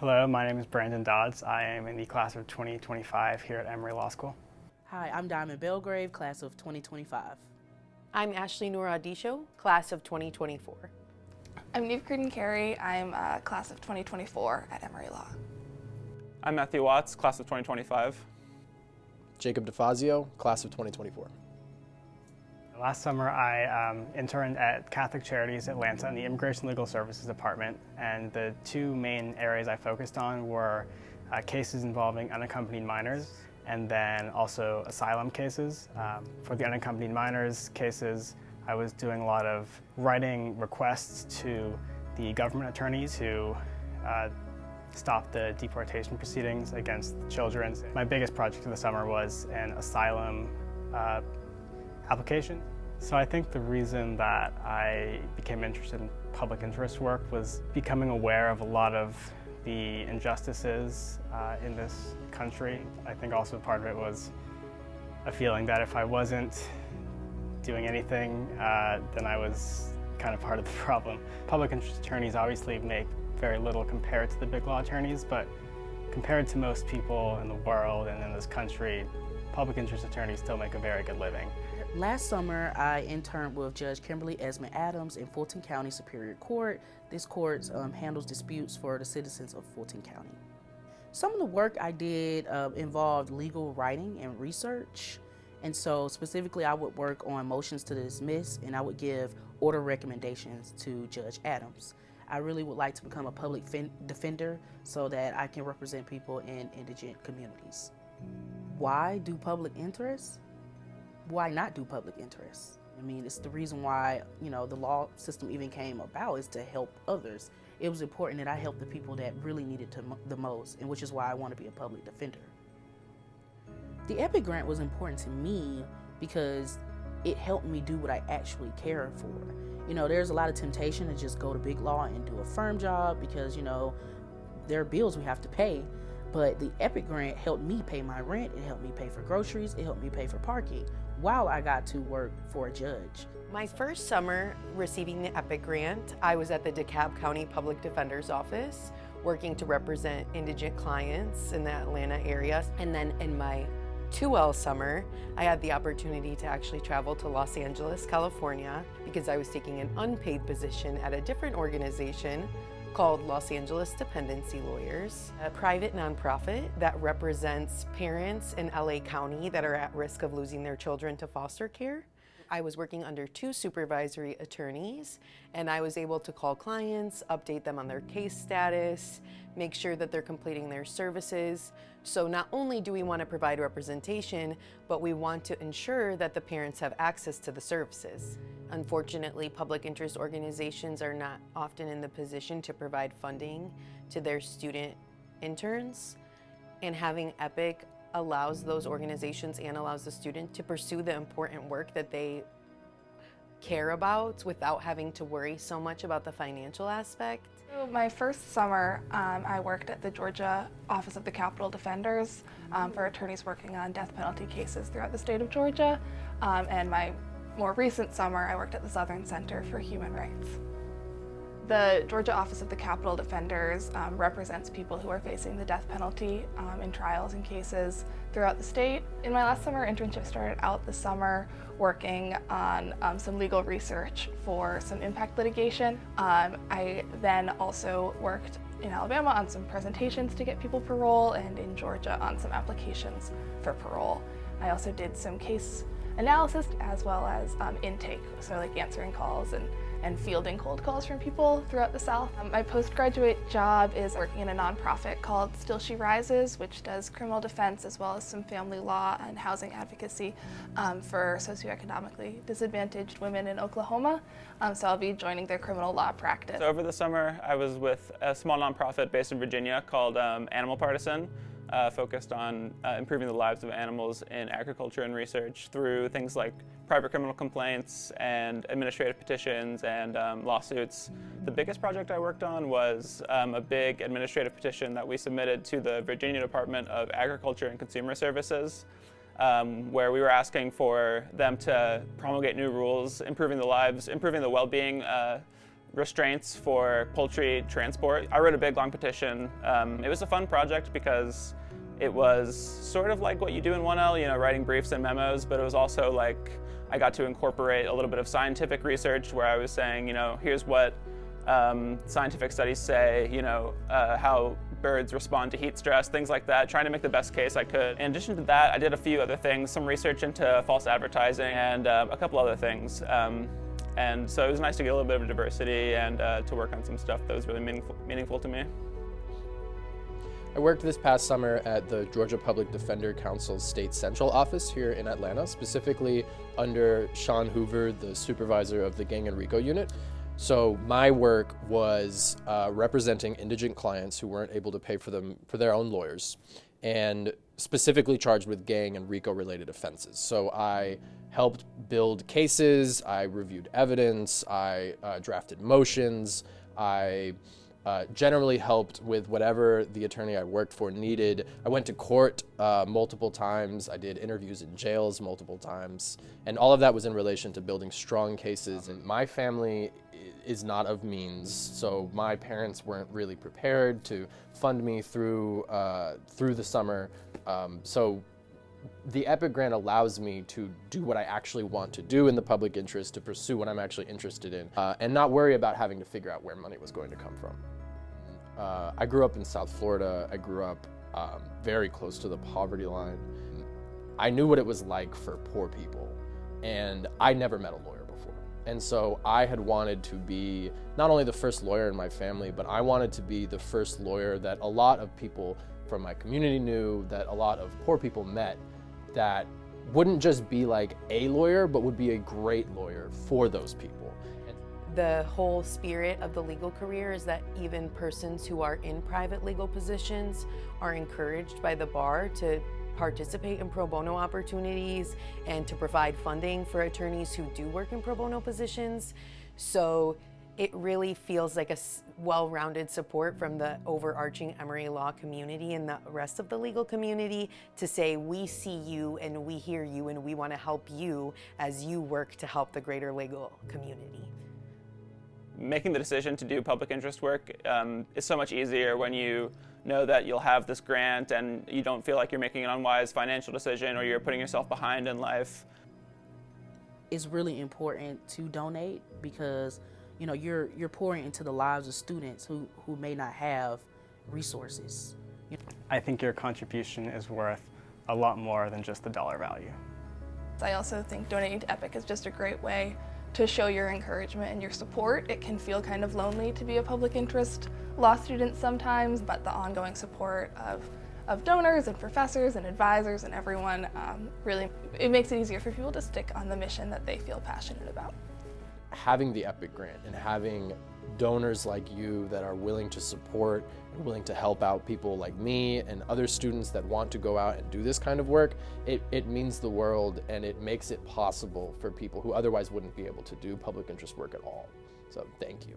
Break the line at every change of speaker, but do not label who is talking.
Hello, my name is Brandon Dodds. I am in the class of 2025 here at Emory Law School.
Hi, I'm Diamond Belgrave, class of 2025.
I'm Ashley Noor Adisho, class of 2024.
I'm Neve Cruden-Carey. I'm class of 2024 at Emory Law.
I'm Matthew Watts, class of 2025.
Jacob DeFazio, class of 2024.
Last summer, I interned at Catholic Charities Atlanta in the Immigration Legal Services Department, and the two main areas I focused on were cases involving unaccompanied minors and then also asylum cases. For the unaccompanied minors cases, I was doing a lot of writing requests to the government attorneys who stop the deportation proceedings against children. My biggest project of the summer was an asylum application. So I think the reason that I became interested in public interest work was becoming aware of a lot of the injustices in this country. I think also part of it was a feeling that if I wasn't doing anything, then I was kind of part of the problem. Public interest attorneys obviously make very little compared to the big law attorneys, but compared to most people in the world and in this country, public interest attorneys still make a very good living.
Last summer, I interned with Judge Kimberly Esmond Adams in Fulton County Superior Court. This court handles disputes for the citizens of Fulton County. Some of the work I did involved legal writing and research. And so specifically, I would work on motions to dismiss, and I would give order recommendations to Judge Adams. I really would like to become a public defender so that I can represent people in indigent communities. Why do public interest? Why not do public interest? I mean, it's the reason why, the law system even came about, is to help others. It was important that I help the people that really needed the most, and which is why I want to be a public defender. The EPIC grant was important to me because it helped me do what I actually care for. There's a lot of temptation to just go to big law and do a firm job because, there are bills we have to pay. But the EPIC grant helped me pay my rent, it helped me pay for groceries, it helped me pay for parking while I got to work for a judge.
My first summer receiving the EPIC grant, I was at the DeKalb County Public Defender's Office working to represent indigent clients in the Atlanta area. And then in my 2L summer, I had the opportunity to actually travel to Los Angeles, California, because I was taking an unpaid position at a different organization called Los Angeles Dependency Lawyers, a private nonprofit that represents parents in LA County that are at risk of losing their children to foster care. I was working under 2 supervisory attorneys, and I was able to call clients, update them on their case status, make sure that they're completing their services. So not only do we want to provide representation, but we want to ensure that the parents have access to the services. Unfortunately, public interest organizations are not often in the position to provide funding to their student interns, and having EPIC allows those organizations and allows the student to pursue the important work that they care about without having to worry so much about the financial aspect.
So my first summer, I worked at the Georgia Office of the Capital Defenders for attorneys working on death penalty cases throughout the state of Georgia. And my more recent summer, I worked at the Southern Center for Human Rights. The Georgia Office of the Capital Defenders represents people who are facing the death penalty in trials and cases throughout the state. In my last summer internship, started out the summer working on some legal research for some impact litigation. I then also worked in Alabama on some presentations to get people parole, and in Georgia on some applications for parole. I also did some case analysis as well as intake, so like answering calls and fielding cold calls from people throughout the South. My postgraduate job is working in a nonprofit called Still She Rises, which does criminal defense as well as some family law and housing advocacy for socioeconomically disadvantaged women in Oklahoma. So I'll be joining their criminal law practice.
So over the summer, I was with a small nonprofit based in Virginia called Animal Partisan, focused on improving the lives of animals in agriculture and research through things like private criminal complaints and administrative petitions and lawsuits. The biggest project I worked on was a big administrative petition that we submitted to the Virginia Department of Agriculture and Consumer Services, where we were asking for them to promulgate new rules, improving the well-being restraints for poultry transport. I wrote a big long petition. It was a fun project because it was sort of like what you do in 1L, writing briefs and memos, but it was also like I got to incorporate a little bit of scientific research where I was saying, here's what scientific studies say, how birds respond to heat stress, things like that, trying to make the best case I could. In addition to that, I did a few other things, some research into false advertising and a couple other things. And so it was nice to get a little bit of diversity and to work on some stuff that was really meaningful to me.
I worked this past summer at the Georgia Public Defender Council's State Central office here in Atlanta, specifically under Sean Hoover, the supervisor of the Gang and RICO unit. So my work was representing indigent clients who weren't able to pay for their own lawyers, and specifically charged with gang and RICO related offenses. So I helped build cases, I reviewed evidence, I drafted motions, I generally helped with whatever the attorney I worked for needed. I went to court multiple times. I did interviews in jails multiple times. And all of that was in relation to building strong cases. And my family is not of means, so my parents weren't really prepared to fund me through the summer. So the EPIC grant allows me to do what I actually want to do in the public interest, to pursue what I'm actually interested in, and not worry about having to figure out where money was going to come from. I grew up in South Florida. I grew up very close to the poverty line. I knew what it was like for poor people, and I never met a lawyer before. And so I had wanted to be not only the first lawyer in my family, but I wanted to be the first lawyer that a lot of people from my community knew, that a lot of poor people met, that wouldn't just be like a lawyer, but would be a great lawyer for those people.
The whole spirit of the legal career is that even persons who are in private legal positions are encouraged by the bar to participate in pro bono opportunities and to provide funding for attorneys who do work in pro bono positions. So it really feels like a well-rounded support from the overarching Emory Law community and the rest of the legal community to say, we see you and we hear you and we want to help you as you work to help the greater legal community.
Making the decision to do public interest work is so much easier when you know that you'll have this grant and you don't feel like you're making an unwise financial decision or you're putting yourself behind in life.
It's really important to donate because you're pouring into the lives of students who may not have resources.
I think your contribution is worth a lot more than just the dollar value.
I also think donating to EPIC is just a great way to show your encouragement and your support. It can feel kind of lonely to be a public interest law student sometimes, but the ongoing support of donors and professors and advisors and everyone really, it makes it easier for people to stick on the mission that they feel passionate about.
Having the EPIC grant and having donors like you that are willing to support and willing to help out people like me and other students that want to go out and do this kind of work, it means the world, and it makes it possible for people who otherwise wouldn't be able to do public interest work at all. So thank you.